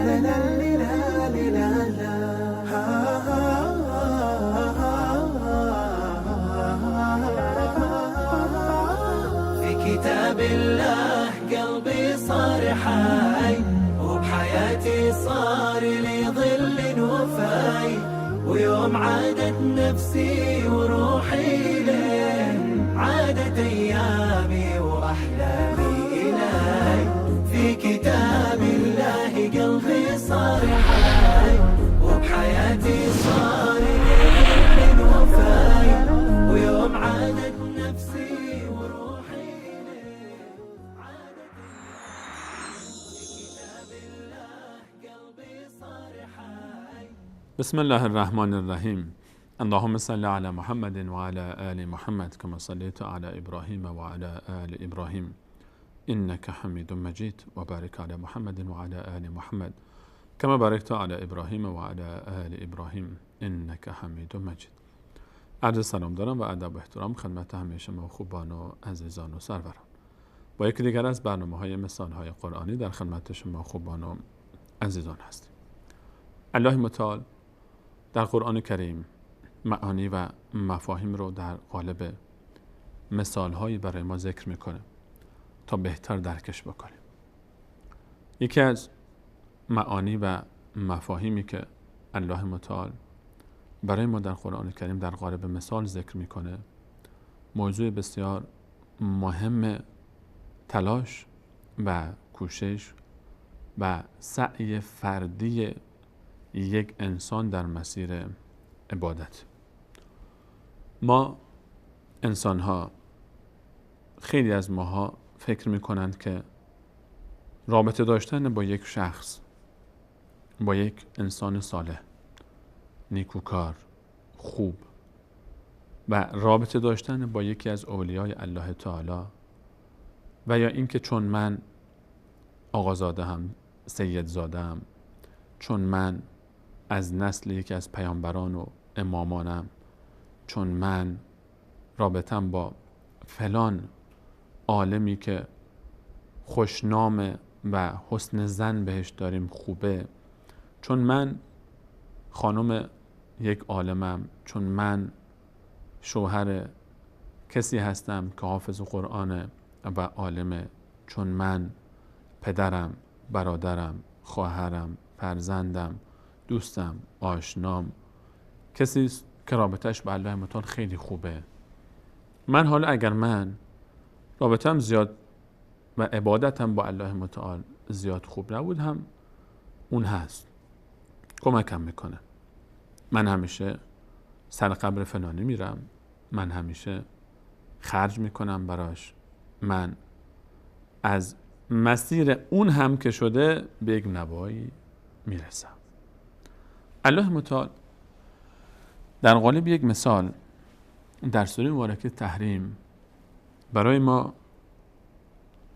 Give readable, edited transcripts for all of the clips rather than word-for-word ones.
في كتاب الله قلبي صار حي، وبحياتي صار لي ظل وفاي، ويوم عادت نفسي وروحي ليه عادت أيامي وأحلامي إلي. في كتاب الله قلبي صار حي، وبحياتي صار لي ظل وفاي، ويوم عادت نفسي وروحي ليه عادت في كتاب الله قلبي صار حي. بسم الله الرحمن الرحیم. اللهم صل على محمد وعلى آل محمد كما صليت على إبراهيم وعلى آل إبراهيم إنك حميد مجيد، وبارك على محمد وعلى آل محمد كما باركت على إبراهيم وعلى آل إبراهيم إنك حميد مجيد. عرض سلام دارم و ادب و احترام خدمت همه شما خوبان و عزیزان و سروران. با یکی دیگر از برنامه‌های مثال‌های قرآنی در خدمت شما خوبان و عزیزان هستیم. الله متعال در قرآن کریم معانی و مفاهیم رو در قالب مثال‌هایی برای ما ذکر میکنه تا بهتر درکش بکنیم. یکی از معانی و مفاهیمی که الله متعال برای ما در قرآن کریم در قالب مثال ذکر میکنه موضوع بسیار مهم تلاش و کوشش و سعی فردی یک انسان در مسیر عبادت. ما انسان ها، خیلی از ماها فکر میکنند که رابطه داشتن با یک شخص، با یک انسان صالح، نیکوکار، خوب و رابطه داشتن با یکی از اولیای الله تعالی و یا اینکه چون من آقازاده هم، سید زاده هم، چون من از نسل یکی از پیامبران و امامانم، چون من رابطم با فلان عالمی که خوشنام و حسن ظن بهش داریم خوبه، چون من خانم یک عالمم، چون من شوهر کسی هستم که حافظ قرآن و عالمه، چون من پدرم، برادرم، خواهرم، فرزندم، دوستم، آشنام، کسی که رابطهش با الله متعال خیلی خوبه. من حالا اگر من رابطم زیاد و عبادتم با الله متعال زیاد خوب نبود، هم اون هست، کمکم میکنه. من همیشه سر قبر فلانی میرم، من همیشه خرج میکنم براش، من از مسیر اون هم که شده به یک نوایی میرسم. الله متعال در قالب یک مثال در سوره مبارکه تحریم برای ما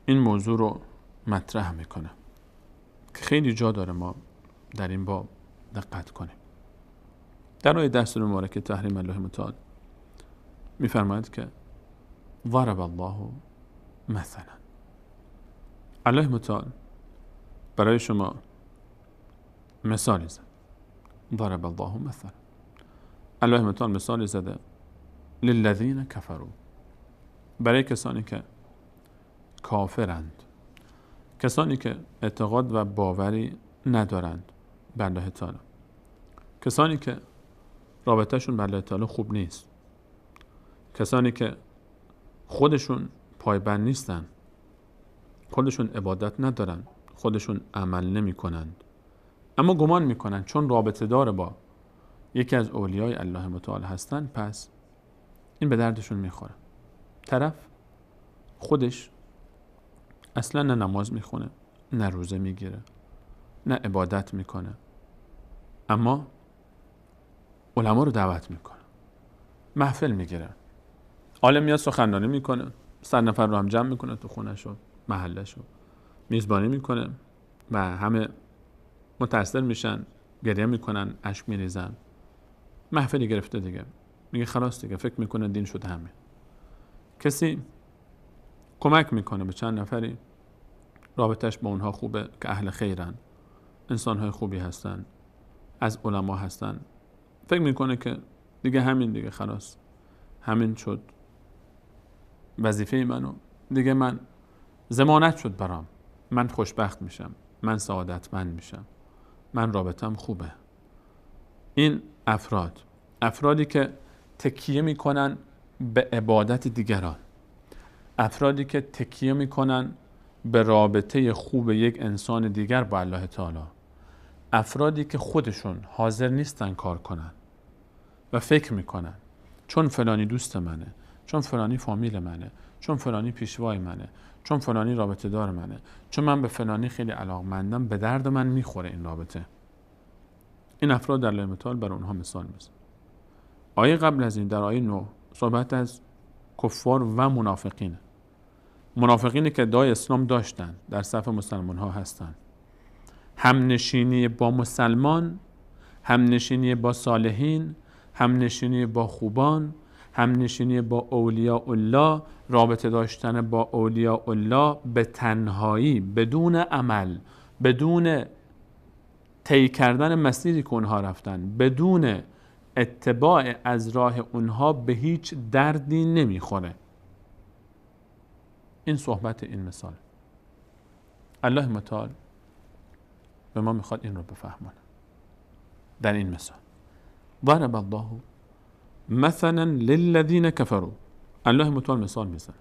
این موضوع رو مطرح میکنه که خیلی جا داره ما در این باب دقت کنیم. در آیه 10 سوره مبارکه تحریم الله متعال میفرماید که ضرب الله مثلا. الله متعال برای شما مثالی زد. ضرب الله مثلا. الله متعال مثالی زده للذین کفروا، برای کسانی که کافرند، کسانی که اعتقاد و باوری ندارند به الله تعالی، کسانی که رابطهشون به الله تعالی خوب نیست، کسانی که خودشون پایبند نیستن، خودشون عبادت ندارن، خودشون عمل نمی کنند، اما گمان میکنن چون رابطه دار با یکی از اولیای الله متعال هستن پس این به دردشون میخوره. طرف خودش اصلا نه نماز میخونه، نه روزه میگیره، نه عبادت میکنه، اما علما رو دعوت میکنه، محفل میگیره، عالم میاد سخنرانی میکنه، 100 نفر رو هم جمع میکنه تو خونش و محلش رو میزبانی میکنه و همه متاثر میشن، گریه میکنن، اشک میریزن. محفلی گرفته دیگه، میگه خلاص دیگه، فکر میکنه دین شده همه. کسی کمک میکنه به چند نفری، رابطش با اونها خوبه که اهل خیرن، انسان‌های خوبی هستن، از علما هستن، فکر میکنه که دیگه همین، دیگه خلاص همین شد وظیفه منو، دیگه من ضمانت شد برام، من خوشبخت میشم، من سعادتمند میشم، من رابطم خوبه. این افرادی که تکیه میکنن به عبادت دیگران، افرادی که تکیه میکنن به رابطه خوب یک انسان دیگر با الله تعالی، افرادی که خودشون حاضر نیستن کار کنن و فکر میکنن چون فلانی دوست منه، چون فلانی فامیل منه، چون فلانی پیشوای منه، چون فلانی رابطه دار منه، چون من به فلانی خیلی علاقمندم، به درد من میخوره این رابطه. این افراد در الله تعالی بر اونها مثال میزنه. آیه قبل از این در آیه 9 صحبت از کفار و منافقینی که ادعای اسلام داشتن، در صف مسلمان ها هستن، همنشینی با مسلمان، همنشینی با صالحین، همنشینی با خوبان، همنشینی با اولیاء الله، رابطه داشتن با اولیاء الله به تنهایی، بدون عمل، بدون طی کردن مسیری که اونها رفتن، بدون اتباع از راه اونها به هیچ دردی نمیخوره. این صحبت این مثال الله متعال به ما میخواد این رو بفهمونه. در این مثال ضرب الله مثلا للذین کفروا، الله متعال مثال میزنه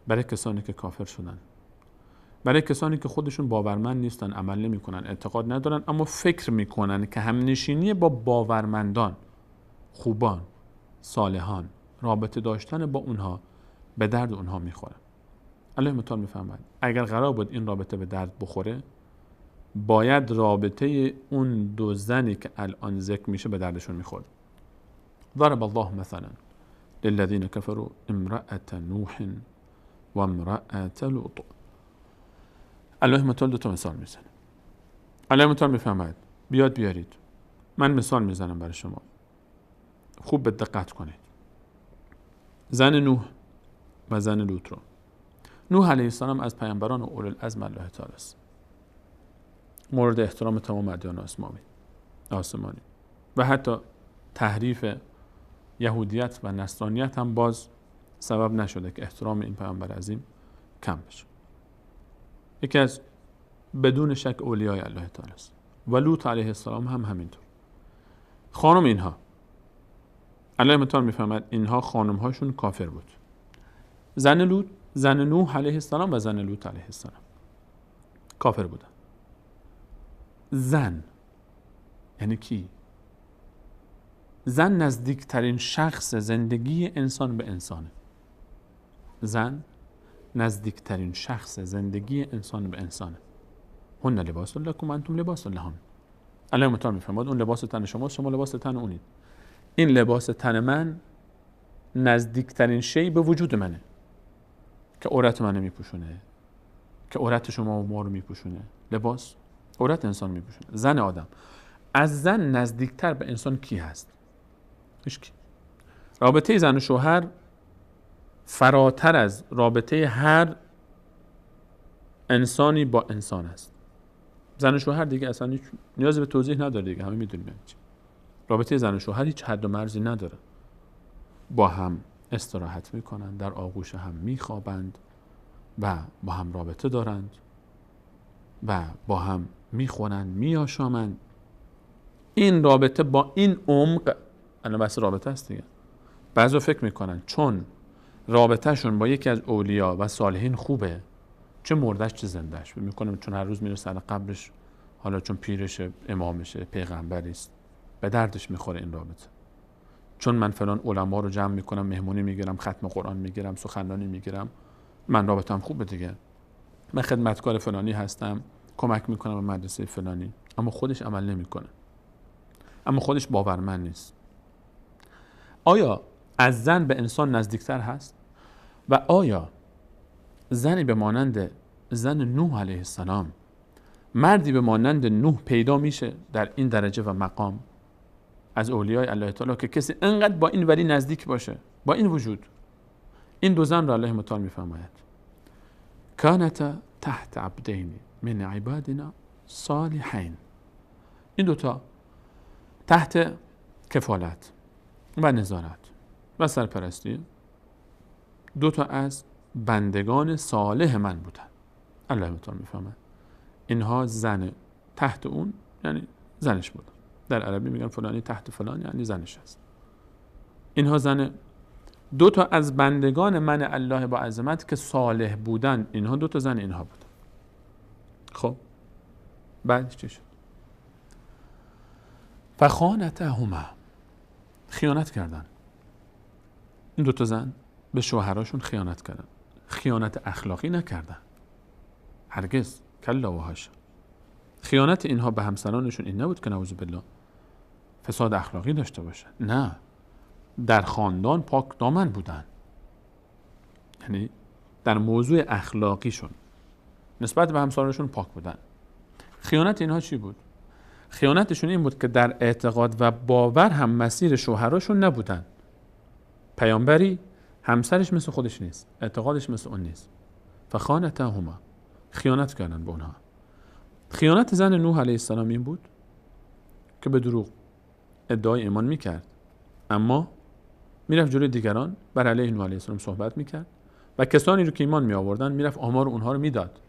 برای کسانی که کافر شدن، برای کسانی که خودشون باورمند نیستن، عمل نمیکنن، اعتقاد ندارن، اما فکر میکنن که همنشینی با باورمندان، خوبان، صالحان، رابطه داشتن با اونها به درد اونها میخوره. الله متعال میفهمد اگر قرار بود این رابطه به درد بخوره، باید رابطه اون دو زنی که الان ذکر میشه به دردشون میخورد. ضرب الله مثلا للذین کفروا امرأة نوح و امرأة لوط. الله متعال دو تا مثال میزنه. الله متعال میفهمد بیارید من مثال میزنم برای شما، خوب به دقت کنید. زن نوح و زن لوط رو. نوح علیه السلام از پیامبران و اولوالعزم الله تعالی است، مورد احترام تمام ادیان آسمانی و حتی تحریف یهودیت و نصرانیت هم باز سبب نشده که احترام این پیامبر عظیم کم بشه. یکی از بدون شک اولیای الله تعالی است. و لوط علیه السلام هم همینطور. خانم اینها، الله متعال میفهمد اینها خانم هاشون کافر بود. زن نوح علیه السلام و زن لوط علیه السلام کافر بودن. زن یعنی کی؟ زن نزدیکترین شخص زندگی انسان به انسانه. زن نزدیکترین شخص زندگی انسان به انسانه. هن لباس لکم و انتم لباس لهن. الله متعال میفرماد اون لباس تن شماست، شما لباس تن اونید. این لباس تن من نزدیکترین شی به وجود منه که عورت منو میپوشونه، که عورت شما و ما رو میپوشونه. لباس عورت انسان میپوشونه. زن آدم از زن نزدیکتر به انسان کی هست؟ هیچکی. رابطه زن و شوهر فراتر از رابطه هر انسانی با انسان است. زن و شوهر دیگه اصلا هیچ نیاز به توضیح نداره، دیگه همه میدونیم یعنی چی. رابطه زن و شوهر هیچ حد و مرزی نداره. با هم استراحت میکنند، در آغوش هم میخوابند و با هم رابطه دارند و با هم میخورند، میآشامند. این رابطه با این عمق، الان بحث رابطه است دیگه. بعضی فکر میکنن چون رابطهشون با یکی از اولیا و صالحین خوبه، چه مردش چه زندهش، میکنم چون هر روز میره سر قبرش، حالا چون پیرشه، امامشه، پیغمبری است، به دردش میخوره این رابطه. چون من فلان علما رو جمع میکنم، مهمونی میگیرم، ختم قرآن میگیرم، سخنرانی میگیرم، من رابطم خوبه دیگه. من خدمتکار فلانی هستم، کمک میکنم به مدرسه فلانی، اما خودش عمل نمیکنه، اما خودش باورمند نیست. آیا از زن به انسان نزدیکتر هست؟ و آیا زنی به مانند زن نوح علیه السلام، مردی به مانند نوح پیدا میشه در این درجه و مقام از اولیای الله تعالی که کسی انقدر با این ولی نزدیک باشه، با این وجود؟ این دو زن را الله متعال میفرماید کانتا تحت عبدین من عبادنا صالحین. این دوتا تحت کفالت و نظارت و سرپرستی دوتا از بندگان صالح من بودن. الله متعال میفهمد اینها زن تحت اون یعنی زنش بودن. در عربی میگن فلانی تحت فلان یعنی زنش هست. اینها زن دوتا از بندگان من الله با عظمت که صالح بودن، اینها دوتا زن اینها بودن. خب بعد چی شد؟ فخانتهما، خیانت کردن. این دوتا زن به شوهراشون خیانت کردن. خیانت اخلاقی نکردن، هرگز، کلا و حاشا. خیانت اینها به همسرانشون این نبود که نعوذ بالله فساد اخلاقی داشته باشن، نه، در خاندان پاک دامن بودن. یعنی در موضوع اخلاقیشون نسبت به همسرانشون پاک بودن. خیانت اینها چی بود؟ خیانتشون این بود که در اعتقاد و باور هم مسیر شوهراشون نبودن. پیامبری همسرش مثل خودش نیست، اعتقادش مثل اون نیست. فخانتهما، خیانت کردن به اونها. خیانت زن نوح علیه السلام این بود که به دروغ ادعای ایمان میکرد، اما میرفت جلوی دیگران بر علیه نوح علیه السلام صحبت میکرد و کسانی رو که ایمان می آوردن میرفت آمار اونها رو میداد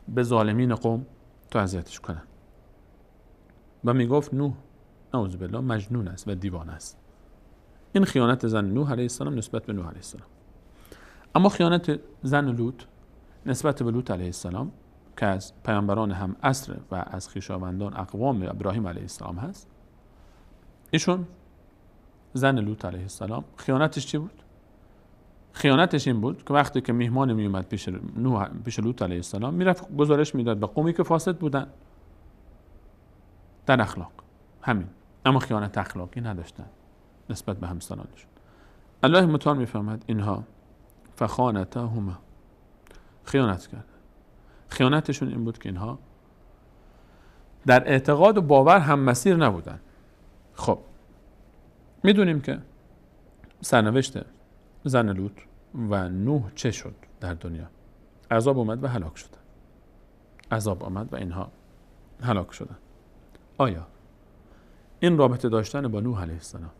به ظالمین قوم تا اذیتش کنن و میگفت نوح نعوذ بالله مجنون است و دیوانه است. این خیانت زن نوح علیه السلام نسبت به نوح علیه السلام. اما خیانت زن لوط نسبت به لوط علیه السلام که از پیامبران هم عصر و از خویشاوندان اقوام ابراهیم علیه السلام هست، ایشون زن لوط علیه السلام خیانتش چی بود؟ خیانتش این بود که وقتی که میهمان می اومد پیش لوط علیه السلام میرفت گزارش میداد به قومی که فاسد بودن در اخلاق، همین، اما خیانت اخلاقی نداشتن نسبت به همسرانشون. الله متعال میفهمد اینها فخانتهما، خیانت کرد. خیانتشون این بود که اینها در اعتقاد و باور هم مسیر نبودن. خب میدونیم که سرنوشت زن لوط و نوح چه شد در دنیا. عذاب اومد و هلاک شدن. عذاب آمد و اینها هلاک شدن. آیا این رابطه داشتن با نوح علیه السلام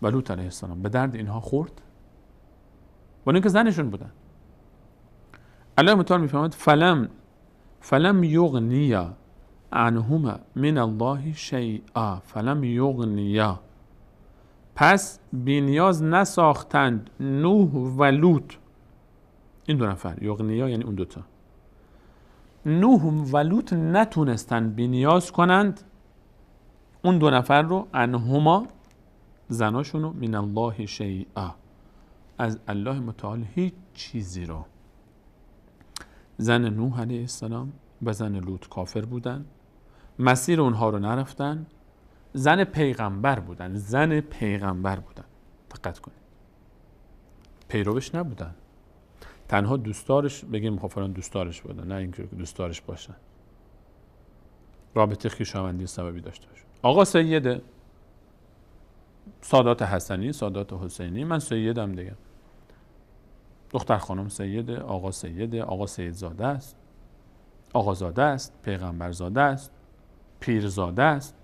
و لوط علیه السلام به درد اینها خورد؟ و اینکه زنشون بودن. الله متعال میفهمد فلم یغنیا عنهما من الله شیئا، فلم یغنیا، پس بی‌نیاز نساختند نوح و لوط، این دو نفر، یغنیا یعنی اون دوتا، نوح و لوط نتونستند بی‌نیاز کنند اون دو نفر رو، عنهما زناشونو، من الله شیئا، از الله متعال هیچ چیزی رو. زن نوح علیه السلام و زن لوط کافر بودن، مسیر اونها رو نرفتن، زن پیغمبر بودن، زن پیغمبر بودن، دقت کنید، پیروش نبودن، تنها دوستدارش، بگیم خب فلان دوستدارش بودن، نه اینکه دوستدارش باشن، رابطه خویشاوندی سببی داشته باشه. آقا سید، سادات حسنی، سادات حسینی، من سیدم دیگه، دختر خانم سیده، آقا سیده، آقا سید زاده است، آقا زاده است، پیغمبر زاده است، پیر زاده است،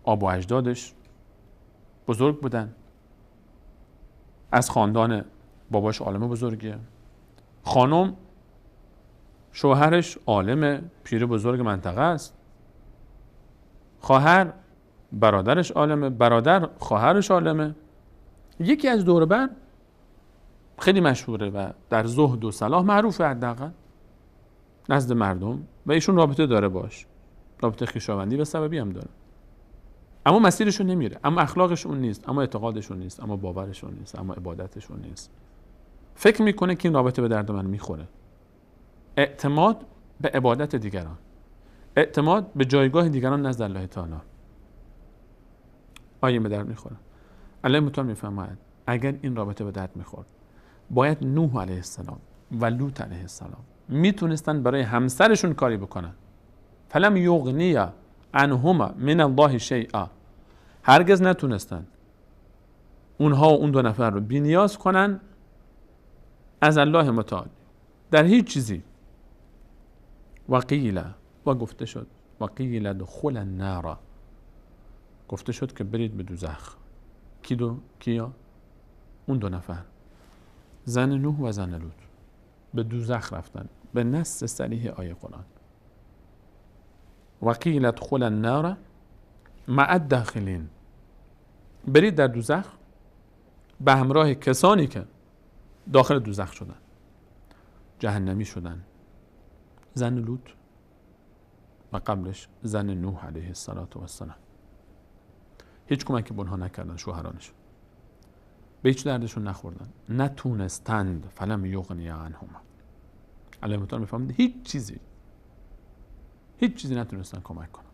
آب و اجدادش بزرگ بودن، از خاندان باباش عالم بزرگیه، خانم شوهرش عالم، پیر بزرگ منطقه است، خواهر برادرش عالمه، برادر خواهرش عالمه. یکی از دور بر خیلی مشهوره و در زهد و صلاح معروفه حداقل نزد مردم و ایشون رابطه داره باش، رابطه خویشاوندی و سببی هم داره، اما مسیرشون نمیره، اما اخلاقشون نیست، اما اعتقادشون نیست، اما باورشون نیست، اما عبادتشون نیست. فکر میکنه که این رابطه به درد من میخوره. اعتماد به عبادت دیگران، اعتماد به جایگاه دیگران نزد الله تعالی، آیا به درد میخوره؟ الله متعال میفرماید اگر این رابطه به درد میخورد، باید نوح علیه السلام و لوط علیه السلام میتونستن برای همسرشون کاری بکنن. فلم یغنیا عنهما من الله شیئا، هرگز نتونستن اونها و اون دو نفر رو بی‌نیاز کنن از الله متعال در هیچ چیزی. و قیل و گفته شد و قیل ادخل النار، گفته شد که برید به دوزخ. کیا؟ اون 2 نفر، زن نوح و زن لوط، به دوزخ رفتن به نص صریح آیه قرآن. و قیل ادخل النار مع الداخلین، برید در دوزخ به همراه کسانی که داخل دوزخ شدن، جهنمی شدن. زن لوط و قبلش زن نوح علیه السلام. هیچ کمکی به اونها نکردن، شوهرانشون به هیچ دردشون نخوردن، نتونستند. فلم یغنی عنهما، علیه السلام میفهمید هیچ چیزی نتونستن کمک کنن.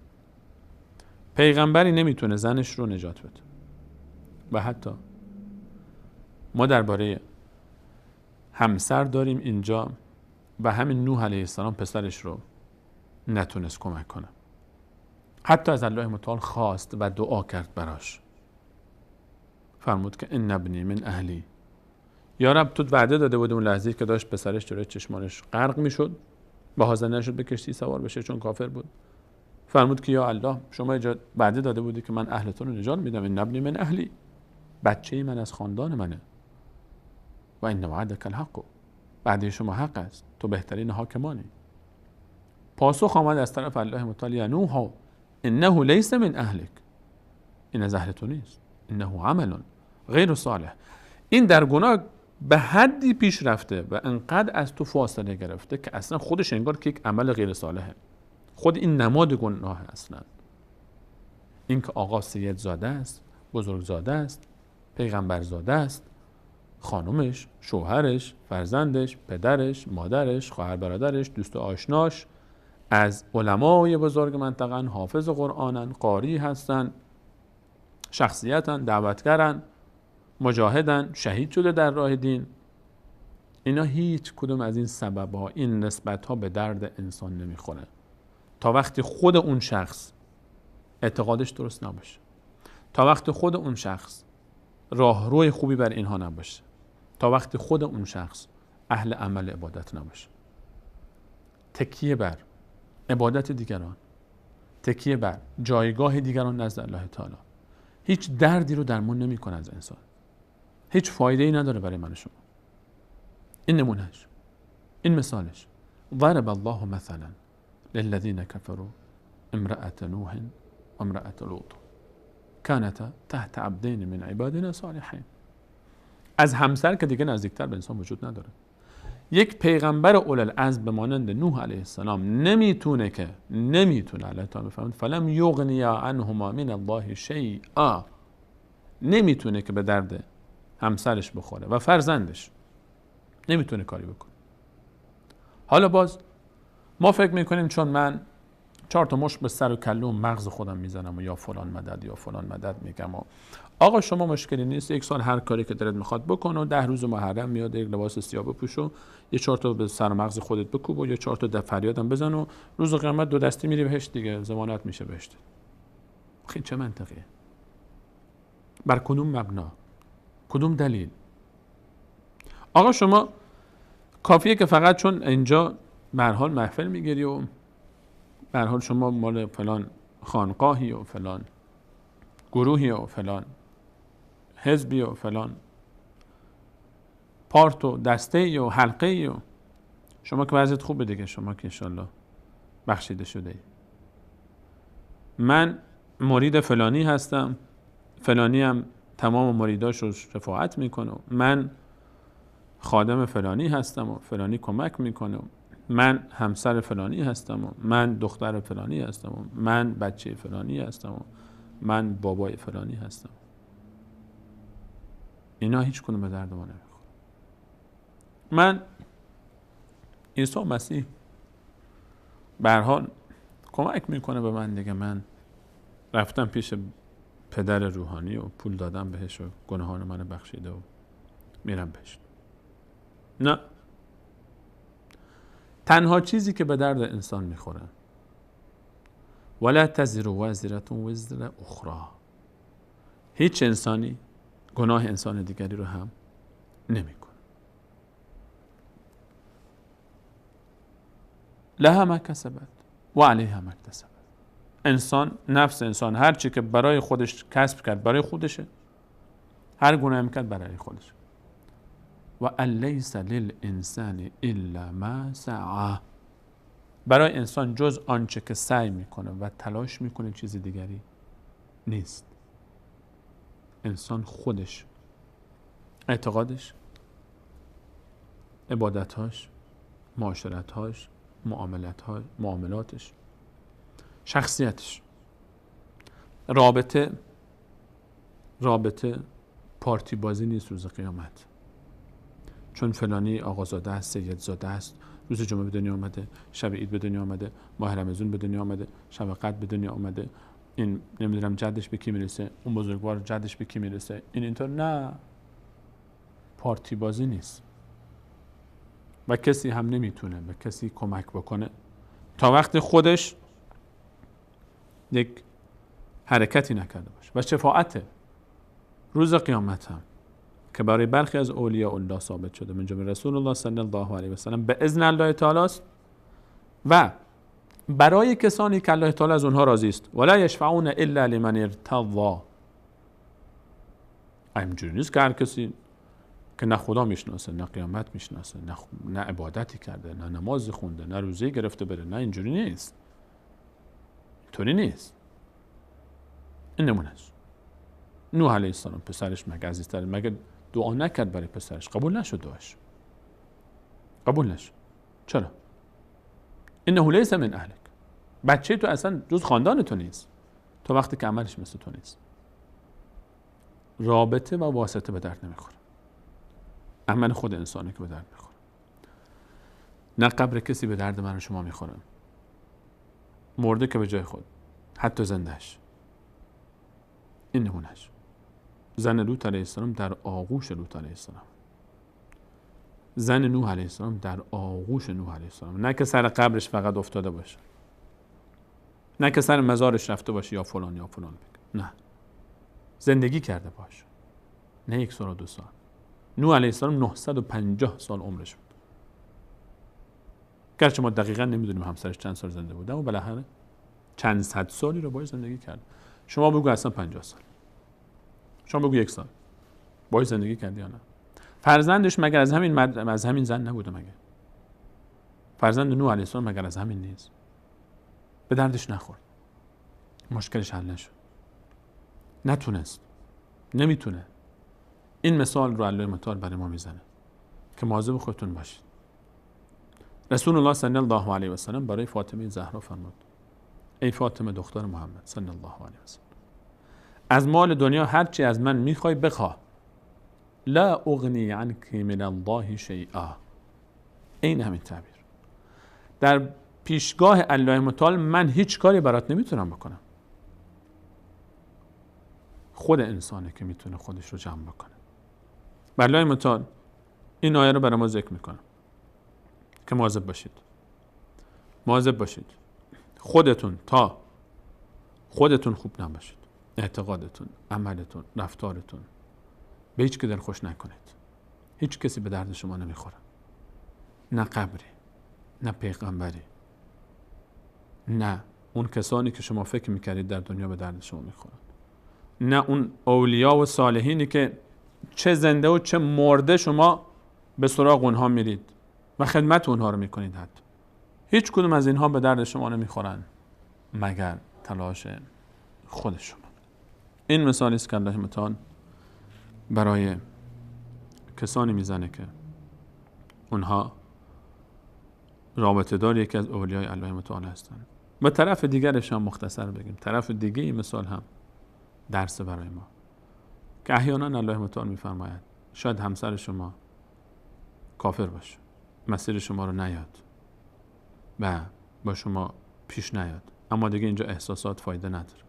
پیغمبری نمیتونه زنش رو نجات بده. و حتی ما درباره همسر داریم اینجا و همین نوح علیه السلام پسرش رو نتونست کمک کنه. حتی از الله متعال خواست و دعا کرد براش، فرمود که ان ابنی من اهلی، یا رب تو وعده داده بود اون لحظه‌ای که داشت پسرش جلوی چشمانش غرق میشد و حاضر نشد به کشتی سوار بشه چون کافر بود، فرمود که یا الله شما وعده داده بودی که من اهلتون رو نجات میدم، ان ابنی من اهلی، بچه من از خاندان منه، و ان وعدک الحق، وعده شما حق است، تو بهترین حاکمانی. پاسخ آمد از طرف الله متعال یا نوح انه لیس من اهلک، این از اهل تو نیست، انه عمل غیر صالح، این در گناه به حدی پیش رفته و انقدر از تو فاصله گرفته که اصلا خودش انگار که یک عمل غیر صالحه، خود این نماد گناه اصلا. این که آقا سید زاده است، بزرگ زاده است، پیغمبر زاده است، خانومش، شوهرش، فرزندش، پدرش، مادرش، خواهر برادرش، دوست و آشناش از علمای بزرگ منطقه‌ن، حافظ قرآنن، قاری هستن، شخصیتن، دعوتگرن، مجاهدن، شهید شده در راه دین. اینا هیچ کدوم از این سبب‌ها، این نسبت‌ها به درد انسان نمیخوره تا وقتی خود اون شخص اعتقادش درست نباشه، تا وقتی خود اون شخص راهروی خوبی بر اینها نباشه، تا وقتی خود اون شخص اهل عمل عبادت نباشه. تکیه بر عبادت دیگران، تکیه بر جایگاه دیگران نزد الله تعالی هیچ دردی رو درمان نمی‌کنه از انسان، هیچ فایده‌ای نداره برای من و شما. این نمونهش، این مثالش. ضرب الله مثلا للذین کفروا امرأة نوح و امرأة لوط كانتا تحت عبدین من عبادنا صالحین. از همسر که دیگه نزدیکتر به انسان وجود نداره. یک پیغمبر اولوالعزم به مانند نوح علیه السلام نمیتونه الله تعالی بفرماید فلم یغنی عنهما من الله شیئا، نمیتونه که به درد همسرش بخوره و فرزندش، نمیتونه کاری بکنه. حالا باز ما فکر میکنیم چون من 4 مشت به سر و کله و مغز خودم میزنم و یا فلان مدد یا فلان مدد میگم و آقا شما مشکلی نیست، 1 سال هر کاری که دلت میخواد بکن و 10 روز محرم میاد یک لباس سیاه بپوش و یه 4 به سر و مغز خودت بکوب و یه 4 فریادم بزن و روز قیامت 2 دستی میری بهشت دیگه، ضمانت میشه بهشت. خیلی چه منطقیه؟ بر کدوم مبنا؟ کدوم دلیل؟ آقا شما کافیه که فقط چون اینجا به هر حال محفل میگیری و به هر حال شما مال فلان خانقاهی و فلان گروهی و فلان حزبی و فلان پارت و دسته و حلقه و شما که وضعیت خوبه دیگه، شما که انشالله بخشیده شده ای. من مرید فلانی هستم، فلانی هم تمام مریداش رو شفاعت میکنه، من خادم فلانی هستم و فلانی کمک میکنه، من همسر فلانی هستم و من دختر فلانی هستم و من بچه فلانی هستم و من بابای فلانی هستم. اینا هیچ کدوم به درد ما نمیخوره. من عیسی مسیح به هر حال کمک میکنه به من دیگه، من رفتم پیش پدر روحانی و پول دادم بهش و گناهان منو بخشیده و میرم بهش. نه، تنها چیزی که به درد انسان میخوره ولا تزر وازرة وزر اخرى، هیچ انسانی گناه انسان دیگری رو هم نمیکنه. لها ما کسبت و علیها ما اکتسبت. انسان، نفس انسان هر چی که برای خودش کسب کرد برای خودشه، هر گناهی میکرد برای خودش. و الیس للانسان الا ما سعی. برای انسان جز آنچه که سعی میکنه و تلاش میکنه چیز دیگری نیست. انسان خودش، اعتقادش، عبادتهاش، معاشرتهاش، معاملاتش، شخصیتش، رابطه پارتی بازی نیست روز قیامت. چون فلانی آقازاده است، سیدزاده است، روز جمعه به دنیا آمده، شب عید به دنیا آمده، ماه رمضان به دنیا آمده، شب قدر به دنیا آمده، این نمیدونم جدش به کی میرسه، اون بزرگوار جدش به کی میرسه، این اینطور. نه، پارتی بازی نیست و کسی هم نمیتونه به کسی کمک بکنه تا وقتی خودش یک حرکتی نکرده باشه. و شفاعت روز قیامت هم که برای برخی از اولیاء الله ثابت شده من جمله رسول الله صلی الله علیه و سلم به اذن الله تعالی است و برای کسانی که الله تعالی از اونها راضی است. ولا یشفعون الا لمن ارتضى. اینجوری نیست که هر کسی که نه خدا میشناسه، نه قیامت میشناسه، نه عبادتی کرده، نه نماز خونده، نه روزه گرفته بره، نه، اینجوری نیست. اینطوری نیست. این نمونه است. نوح علیه السلام پسرش مگه عزیزتر، مگه دعا نکرد برای پسرش؟ قبول نشد دعاش. قبول نشد. چرا؟ انه لیس من اهلک. بچه تو اصلا جز خاندان تو نیست تا وقتی که عملش مثل تو نیست. رابطه و واسطه به درد نمیخوره. عمل خود انسانی که به درد میخوره. نه قبر کسی به درد من و شما میخوره. مرده که به جای خود، حتی زندهش. این نمونهش. زن لوط علیه السلام در آغوش لوط علیه السلام. زن نوح علیه السلام در آغوش نوح علیه السلام. نه که سر قبرش فقط افتاده باشه، نه که سر مزارش رفته باشه یا فلان بگه. نه، زندگی کرده باشه. نه 1 سال و 2 سال. نوح علیه السلام 950 سال عمرش بود. گرچه ما دقیقا نمیدونیم همسرش چند سال زنده بوده، اما بالاخره چند صد سالی رو باید زندگی کرد. شما بگو اصلا 50 سال، شما بگو 1 سال باید زندگی کردی یا نه؟ فرزندش مگر از همین زن نبوده؟ مگر فرزند نوح علیه السلام مگر از همین نیست؟ به دردش نخورد، مشکلش حل نشد، نتونست، نمیتونه. این مثال رو الله متعال برای ما میزنه که مواظب خودتون باشید. رسول الله صلی الله علیه و سلم برای فاطمه زهرا فرمود: ای فاطمه دختر محمد صلی الله علیه و سلم، از مال دنیا هر چی از من میخوای بخواه، لا اغنی عنک من الله شیئا. این همین تعبیر. در پیشگاه الله متعال من هیچ کاری برات نمیتونم بکنم. خود انسانه که میتونه خودش رو جمع بکنه. الله متعال این آیه رو برای ما ذکر میکنه که مواظب باشید خودتون تا خودتون خوب نباشید، اعتقادتون، عملتون، رفتارتون به هیچ که دل خوش نکنید. هیچ کسی به درد شما نمیخوره. نه قبری، نه پیغمبری، نه اون کسانی که شما فکر میکردید در دنیا به درد شما میخورن، نه اون اولیا و صالحینی که چه زنده و چه مرده شما به سراغ اونها میرید و خدمت اونها رو میکنید. حتی هیچ کدوم از اینها به درد شما نمیخورن مگر تلاش خود شما. این مثالی است که الله متعال برای کسانی میزنه که اونها رابطه دار یکی از اولیای الله متعال هستند. و طرف دیگرش هم مختصر بگیم، طرف دیگه این مثال هم درس برای ما که احیانا الله متعال میفرماید شاید همسر شما کافر باشه، مسیر شما رو نیاد و با شما پیش نیاد، اما دیگه اینجا احساسات فایده نداره.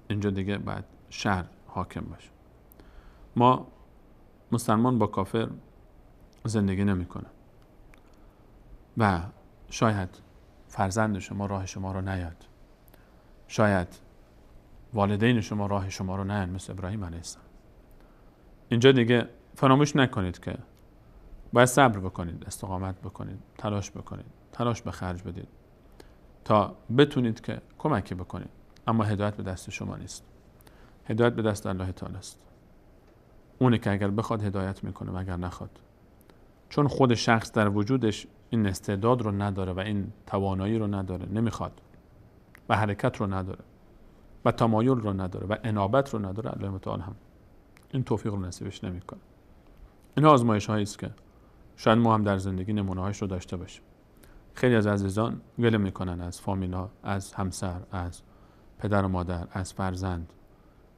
اینجا دیگه باید شر حاکم باشه. ما مسلمان با کافر زندگی نمیکنه و شاید فرزند شما راه شما رو نیاد، شاید والدین شما راه شما رو نیاد، مثل ابراهیم علیه السلام. اینجا دیگه فراموش نکنید که باید صبر بکنید، استقامت بکنید، تلاش بکنید، تلاش به خرج بدید تا بتونید که کمکی بکنید. اما هدایت به دست شما نیست، هدایت به دست الله تعالی است. اونه که اگر بخواد هدایت میکنه و اگر نخواد. چون خود شخص در وجودش این استعداد رو نداره و این توانایی رو نداره، نمیخواد و حرکت رو نداره و تمایل رو نداره و انابت رو نداره، الله متعال هم این توفیق رو نصیبش نمیکنه. این آزمایش هایی است که شاید ما هم در زندگی نمونه‌هاش رو داشته باشیم. خیلی از عزیزان گله میکنن از فامیلا، از همسر، از پدر و مادر، از فرزند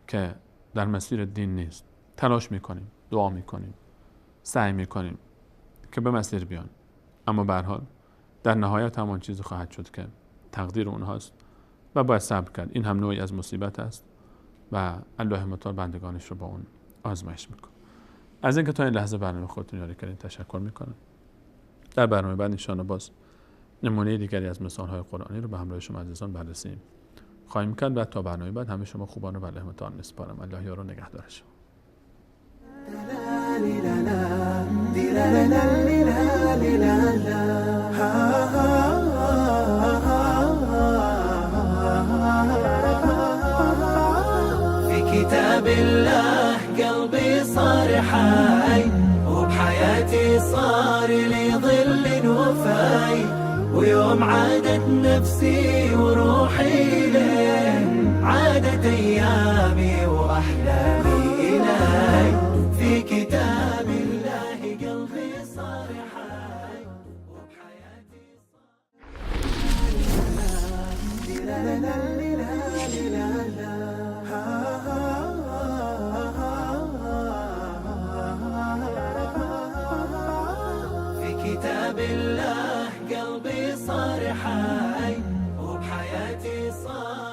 که در مسیر دین نیست. تلاش میکنیم، دعا میکنیم، سعی میکنیم که به مسیر بیان، اما به هر حال در نهایت همان چیزی خواهد شد که تقدیر اونهاست و باید صبر کرد. این هم نوعی از مصیبت است و الله متعال بندگانش رو با اون آزمایش میکنه. از اینکه تا این لحظه برنامه خودتون یاری کردین تشکر میکنم. در برنامه بعد ان شاءالله باز نمونه دیگری از مثال‌های قرآنی رو به همراه شما عزیزان بررسی خواهیم کرد و تا برنامه بعد همه شما خوبان رو به الله متعال میسپارم. الله یار و نگهدار شما. في كتاب الله قلبي صار حي وبحياتي صار لي ظل وفاي ويوم عادت نفسي وروحي ليه عادت أيامي وأحلامي إلي في كتاب الله قلبي صار حي وبحياتي في كتاب الله قلبي صار حي وبحياتي صار